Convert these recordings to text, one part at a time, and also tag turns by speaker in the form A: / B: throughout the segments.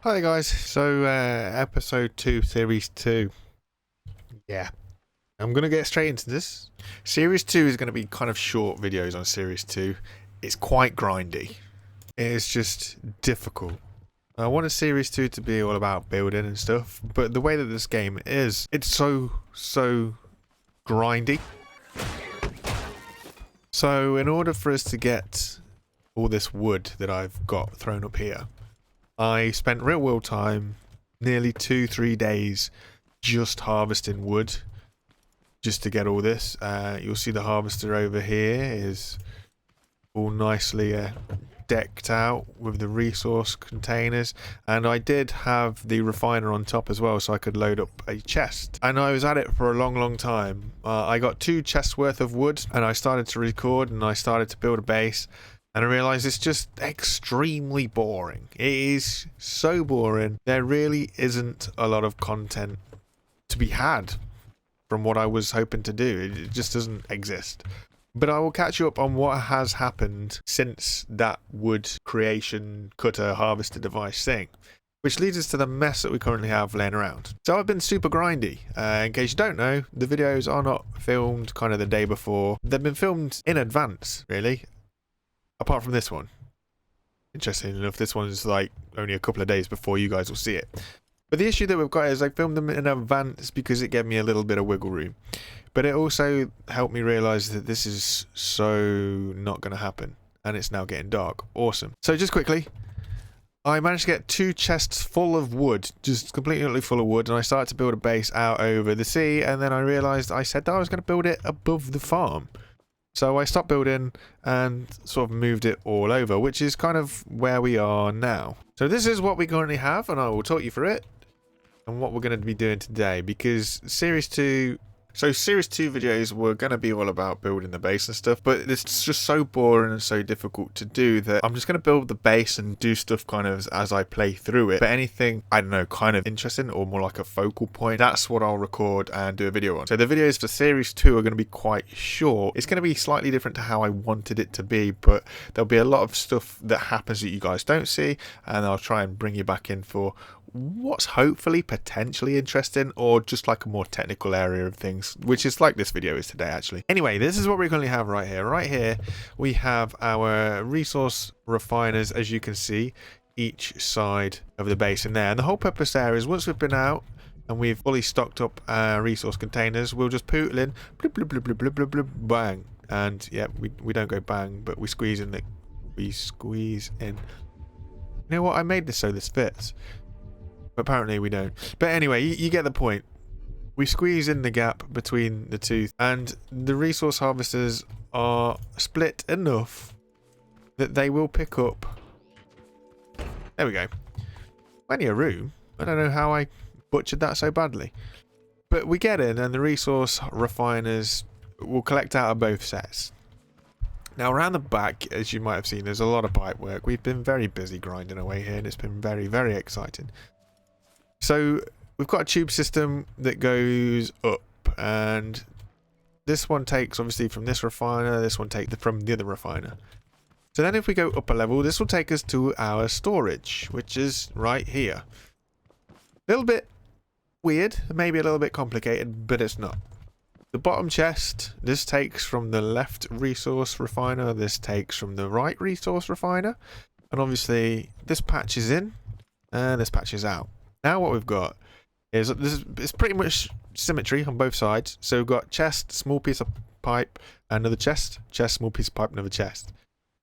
A: Hi guys, so episode 2, series 2. Yeah, I'm going to get straight into this. Series 2 is going to be kind of short videos on series 2. It's quite grindy. It is just difficult. I wanted series 2 to be all about building and stuff, but the way that this game is, it's so grindy. So in order for us to get all this wood that I've got thrown up here, I spent real world time, nearly 2-3 days, just harvesting wood, just to get all this. You'll see the harvester over here is all nicely decked out with the resource containers, and I did have the refiner on top as well, so I could load up a chest. And I was at it for a long time. I got 2 chests worth of wood, and I started to record, and I started to build a base. And I realised it's just extremely boring. It is so boring. There really isn't a lot of content to be had from what I was hoping to do. It just doesn't exist. But I will catch you up on what has happened since that wood creation cutter harvester device thing, which leads us to the mess that we currently have laying around. So I've been super grindy. In case you don't know, the videos are not filmed kind of the day before. They've been filmed in advance, really. Apart from this one. Interesting enough, this one's like only a couple of days before you guys will see it. But the issue that we've got is I filmed them in advance because it gave me a little bit of wiggle room. But it also helped me realise that this is so not going to happen. And it's now getting dark. Awesome. So just quickly, I managed to get 2 chests full of wood. Just completely full of wood. And I started to build a base out over the sea. And then I realised I said that I was going to build it above the farm. So I stopped building and sort of moved it all over, which is kind of where we are now. So this is what we currently have, and I will talk you through it and what we're going to be doing today, because series 2 videos were going to be all about building the base and stuff, but it's just so boring and so difficult to do that I'm just going to build the base and do stuff kind of as I play through it. But anything, I don't know, kind of interesting or more like a focal point, that's what I'll record and do a video on. So the videos for series 2 are going to be quite short. It's going to be slightly different to how I wanted it to be, but there'll be a lot of stuff that happens that you guys don't see, and I'll try and bring you back in for what's hopefully potentially interesting, or just like a more technical area of things, which is like this video is today actually. Anyway, this is what we currently have right here. Right here we have our resource refiners, as you can see, each side of the base in there. And the whole purpose there is once we've been out and we've fully stocked up our resource containers, we'll just pootle in, bloop, bloop, bloop, bloop, bloop, bloop, bloop, bang. And yeah, we don't go bang, but we squeeze in. You know what, I made this so this fits. Apparently we don't. But anyway, you get the point. We squeeze in the gap between the two, and the resource harvesters are split enough that they will pick up. There we go. Plenty of room. I don't know how I butchered that so badly. But we get in, and the resource refiners will collect out of both sets. Now around the back, as you might have seen, there's a lot of pipe work. We've been very busy grinding away here, and it's been very exciting. So we've got a tube system that goes up, and this one takes obviously from this refiner, this one takes from the other refiner. So then if we go up a level, this will take us to our storage, which is right here. A little bit weird, maybe a little bit complicated, but it's not. The bottom chest, this takes from the left resource refiner, this takes from the right resource refiner, and obviously this patch is in and this patch is out. Now what we've got is it's pretty much symmetry on both sides. So we've got chest, small piece of pipe, another chest, small piece of pipe, another chest.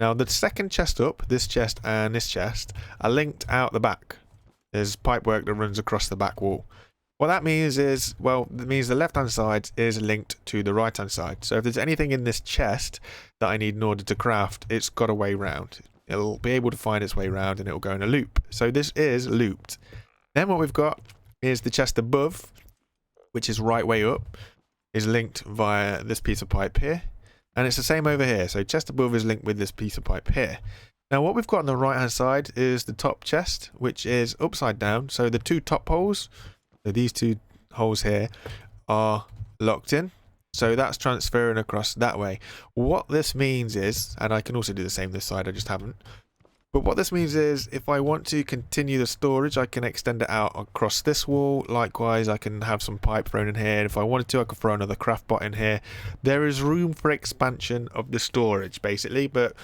A: Now the second chest up, this chest and this chest, are linked out the back. There's pipe work that runs across the back wall. What that means is, well, it means the left hand side is linked to the right hand side. So if there's anything in this chest that I need in order to craft, it's got a way round. It'll be able to find its way round and it'll go in a loop. So this is looped. Then what we've got is the chest above, which is right way up, is linked via this piece of pipe here. And it's the same over here. So chest above is linked with this piece of pipe here. Now what we've got on the right hand side is the top chest, which is upside down. So the 2 top holes, so these 2 holes here, are locked in. So that's transferring across that way. What this means is, and I can also do the same this side, I just haven't. But what this means is if I want to continue the storage, I can extend it out across this wall. Likewise, I can have some pipe thrown in here. If I wanted to, I could throw another craft bot in here. There is room for expansion of the storage, basically, but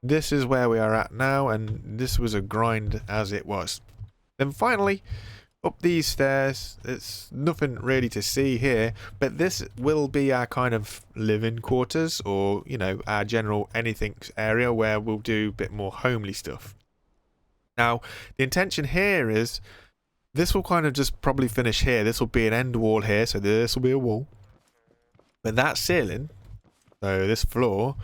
A: this is where we are at now, and this was a grind as it was. Then finally, up these stairs, it's nothing really to see here, but this will be our kind of living quarters, or, you know, our general anything area where we'll do a bit more homely stuff. Now, the intention here is this will kind of just probably finish here. This will be an end wall here, so this will be a wall. But that ceiling, so this floor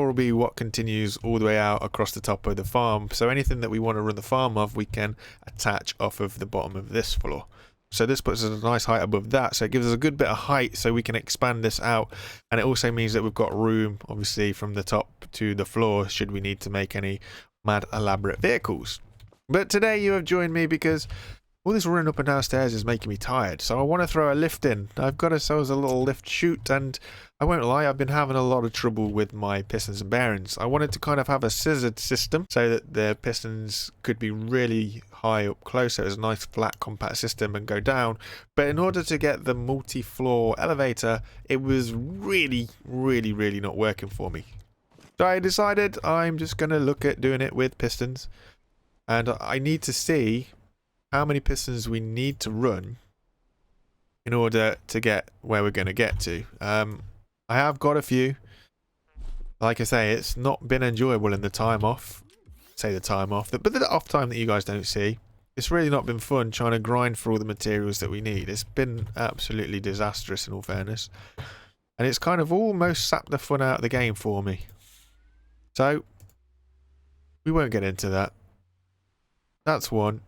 A: will be what continues all the way out across the top of the farm. So anything that we want to run the farm of, we can attach off of the bottom of this floor. So this puts us a nice height above that. So it gives us a good bit of height so we can expand this out. And it also means that we've got room, obviously, from the top to the floor should we need to make any mad elaborate vehicles. But today you have joined me because all this running up and down stairs is making me tired. So I want to throw a lift in. I've got ourselves a little lift chute, and I won't lie, I've been having a lot of trouble with my pistons and bearings. I wanted to kind of have a scissored system so that the pistons could be really high up close, so it was a nice flat compact system and go down. But in order to get the multi-floor elevator, it was really not working for me. So I decided I'm just going to look at doing it with pistons, and I need to see how many pistons we need to run in order to get where we're going to get to. I have got a few. Like I say, it's not been enjoyable in the time off. Say the time off, but the off time that you guys don't see. It's really not been fun trying to grind for all the materials that we need. It's been absolutely disastrous in all fairness. And it's kind of almost sapped the fun out of the game for me. So, we won't get into that. That's one.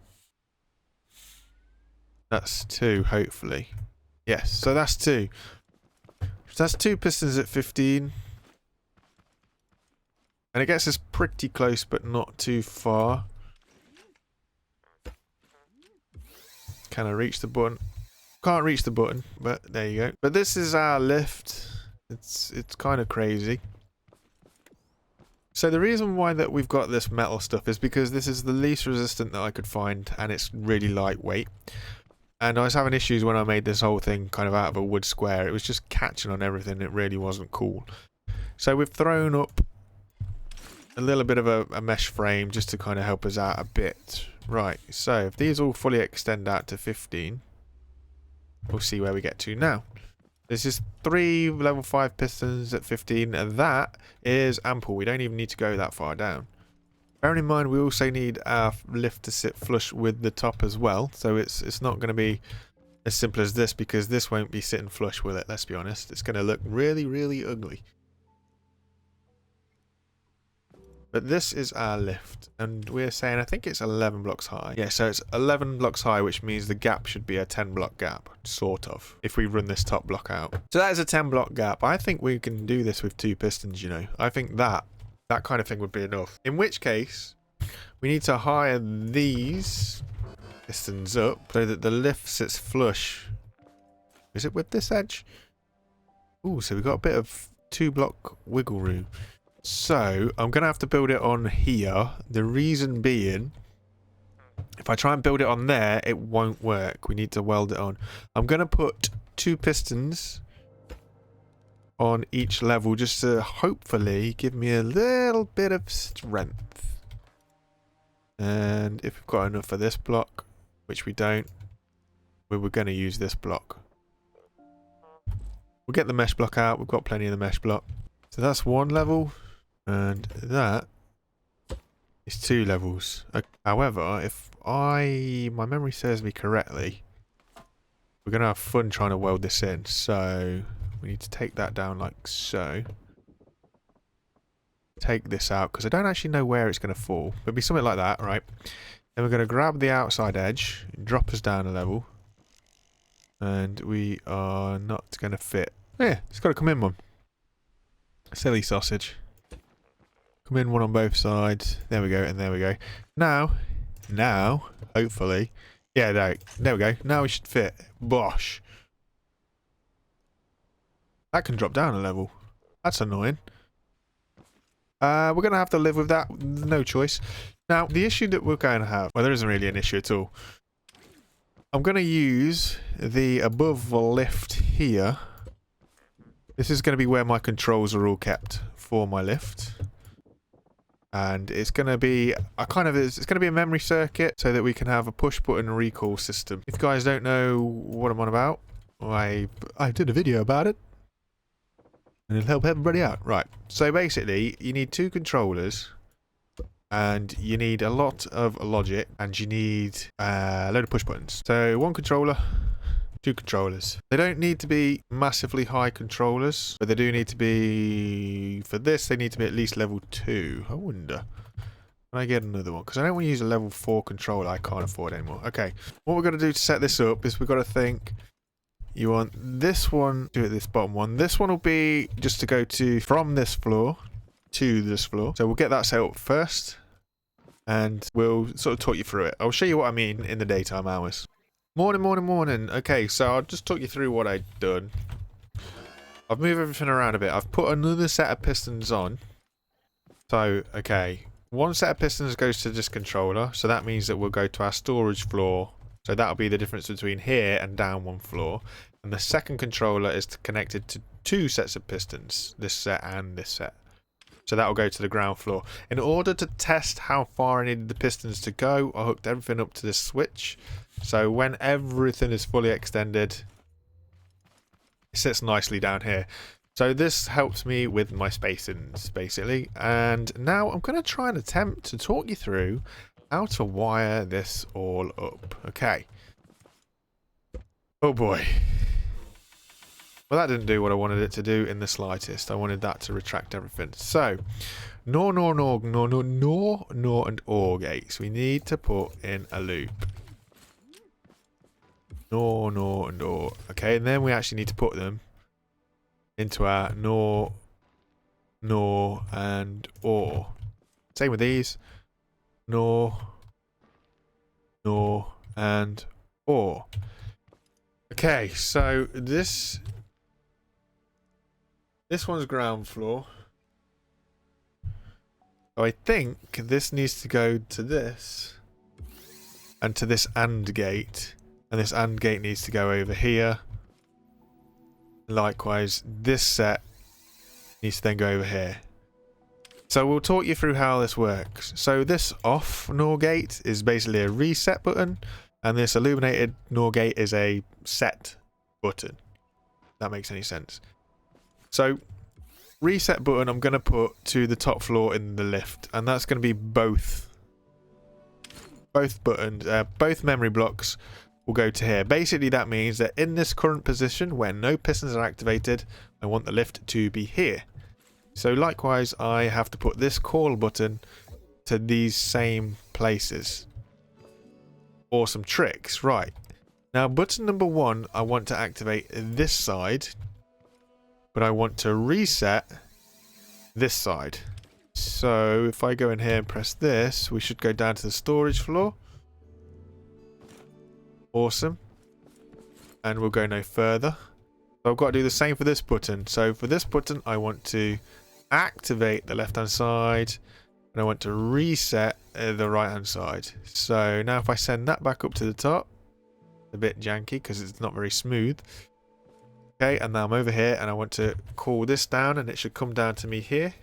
A: That's two, hopefully. Yes, so that's two. So that's two pistons at 15. And it gets us pretty close, but not too far. Can I reach the button? Can't reach the button, but there you go. But this is our lift. It's kind of crazy. So the reason why that we've got this metal stuff is because this is the least resistant that I could find, and it's really lightweight. And I was having issues when I made this whole thing kind of out of a wood square. It was just catching on everything. It really wasn't cool. So we've thrown up a little bit of a mesh frame just to kind of help us out a bit. Right, so if these all fully extend out to 15, we'll see where we get to now. This is 3 level 5 pistons at 15, and that is ample. We don't even need to go that far down. Bearing in mind, we also need our lift to sit flush with the top as well. So it's not going to be as simple as this, because this won't be sitting flush with it, let's be honest. It's going to look really ugly. But this is our lift, and we're saying I think it's 11 blocks high. Yeah, so it's 11 blocks high, which means the gap should be a 10 block gap, sort of, if we run this top block out. So that is a 10 block gap. I think we can do this with 2 pistons, you know. I think that kind of thing would be enough. In which case, we need to hire these pistons up so that the lift sits flush. Is it with this edge? Ooh, so we've got a bit of 2 block wiggle room. So I'm going to have to build it on here. The reason being, if I try and build it on there, it won't work. We need to weld it on. I'm going to put 2 pistons on each level just to hopefully give me a little bit of strength. And if we've got enough for this block, which we don't, we're going to use this block. We'll get the mesh block out. We've got plenty of the mesh block. So that's 1 level, and that is 2 levels. However, if my memory serves me correctly, we're going to have fun trying to weld this in. So we need to take that down like so. Take this out, because I don't actually know where it's going to fall. It'll be something like that, right? Then we're going to grab the outside edge, drop us down a level. And we are not going to fit. Yeah, it's got to come in one. Silly sausage. Come in one on both sides. There we go, and there we go. Now, hopefully. Yeah, there we go. Now we should fit. Bosh. That can drop down a level. That's annoying. We're going to have to live with that. No choice. Now, the issue that we're going to have, well, there isn't really an issue at all. I'm going to use the above lift here. This is going to be where my controls are all kept for my lift. And it's going to be it's going to be a memory circuit so that we can have a push button recall system. If you guys don't know what I'm on about, I did a video about it. And it'll help everybody out. Right. So basically, you need 2 controllers. And you need a lot of logic, and you need a load of push buttons. So 1 controller, 2 controllers. They don't need to be massively high controllers, but they do need to be, for this, they need to be at least level 2. I wonder. Can I get another one? Because I don't want to use a level 4 controller. I can't afford anymore. Okay. What we're going to do to set this up is we've got to think, you want this one to this bottom one. This one will be just to go to from this floor to this floor. So we'll get that set up first, and we'll sort of talk you through it. I'll show you what I mean in the daytime hours. Morning, morning, morning. Okay, so I'll just talk you through what I've done. I've moved everything around a bit. I've put another set of pistons on. So, okay, 1 set of pistons goes to this controller, so that means that we'll go to our storage floor. So that'll be the difference between here and down 1 floor. And the second controller is connected to 2 sets of pistons, this set and this set. So that will go to the ground floor. In order to test how far I needed the pistons to go, I hooked everything up to this switch. So when everything is fully extended, it sits nicely down here. So this helps me with my spacings, basically. And now I'm going to try and attempt to talk you through how to wire this all up. Okay. Oh boy. Well, that didn't do what I wanted it to do in the slightest. I wanted that to retract everything. So, NOR, and OR gates. We need to put in a loop. NOR, and OR. Okay, and then we actually need to put them into our NOR, and OR. Same with these. NOR, and OR. Okay, so this one's ground floor. So I think this needs to go to this and to this AND gate, and this AND gate needs to go over here. Likewise, this set needs to then go over here. So we'll talk you through how this works. So this off NOR gate is basically a reset button, and this illuminated NOR gate is a set button. If that makes any sense. So reset button I'm going to put to the top floor in the lift, and that's going to be both buttons, both memory blocks will go to here. Basically that means that in this current position where no pistons are activated, I want the lift to be here. So likewise I have to put this call button to these same places. Awesome tricks. Right, now button number 1 I want to activate this side, but I want to reset this side. So if I go in here and press this, we should go down to the storage floor. Awesome. And we'll go no further. So I've got to do the same for this button. So for this button, I want to activate the left-hand side, and I want to reset the right-hand side. So now if I send that back up to the top, a bit janky because it's not very smooth. Okay, and now I'm over here and I want to call this down, and it should come down to me here.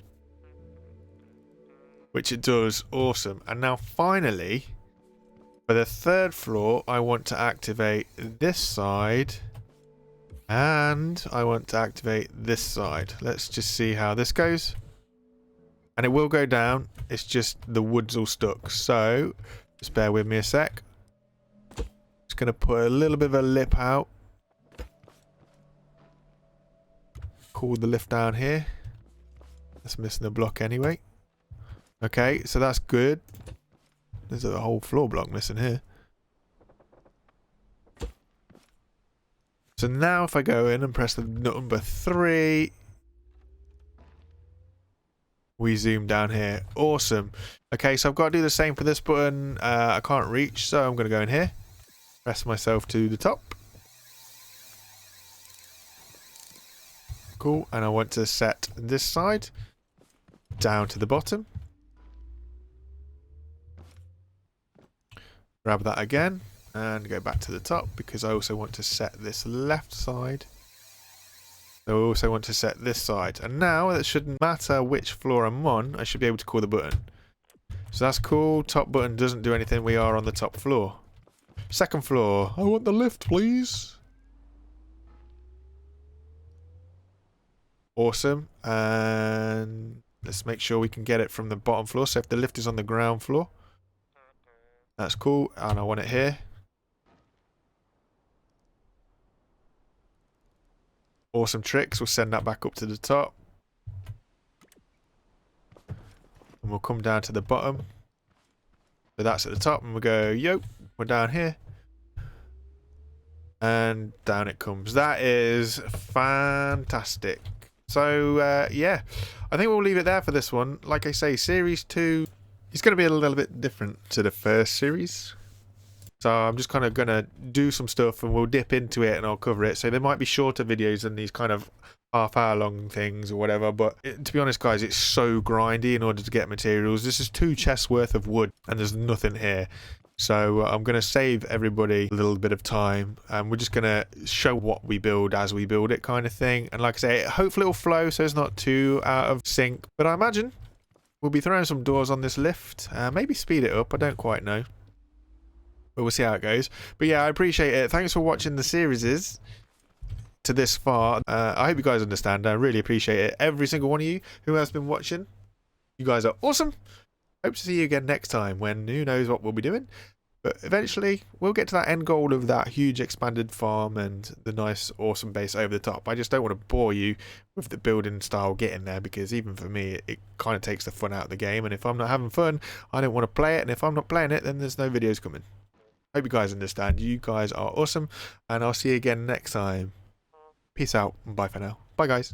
A: Which it does. Awesome. And now finally, for the 3rd floor, I want to activate this side. And I want to activate this side. Let's just see how this goes. And it will go down. It's just the wood's all stuck. So, just bear with me a sec. Just going to put a little bit of a lip out. Call the lift down here. That's missing a block anyway. Okay, so that's good. There's a whole floor block missing here. So now if I go in and press the number 3, we zoom down here. Awesome. Okay, so I've got to do the same for this button. I can't reach, so I'm going to go in here. Press myself to the top. Cool, and I want to set this side. down to the bottom. Grab that again and go back to the top because I also want to set this left side. So I also want to set this side. And now it shouldn't matter which floor I'm on, I should be able to call the button. So that's cool. Top button doesn't do anything. We are on the top floor. Second floor. I want the lift, please. Awesome. And let's make sure we can get it from the bottom floor. So if the lift is on the ground floor, that's cool. And I want it here. Awesome tricks. We'll send that back up to the top. And we'll come down to the bottom. So that's at the top. And we'll go, yo, we're down here. And down it comes. That is fantastic. So, yeah, I think we'll leave it there for this one. Like I say, Series 2 is going to be a little bit different to the first series. So I'm just kind of going to do some stuff and we'll dip into it and I'll cover it. So there might be shorter videos than these kind of half-hour long things or whatever. But to be honest, guys, it's so grindy in order to get materials. This is 2 chests worth of wood and there's nothing here. So I'm going to save everybody a little bit of time and we're just going to show what we build as we build it kind of thing. And like I say, hopefully it'll flow so it's not too out of sync. But I imagine we'll be throwing some doors on this lift. Maybe speed it up. I don't quite know. But we'll see how it goes. But yeah, I appreciate it. Thanks for watching the series to this far. I hope you guys understand. I really appreciate it. Every single one of you who has been watching. You guys are awesome. Hope to see you again next time when who knows what we'll be doing. But eventually we'll get to that end goal of that huge expanded farm and the nice awesome base over the top. I just don't want to bore you with the building style getting there because even for me it kind of takes the fun out of the game, and if I'm not having fun I don't want to play it, and if I'm not playing it then there's no videos coming. Hope you guys understand. You guys are awesome and I'll see you again next time. Peace out and bye for now. Bye guys.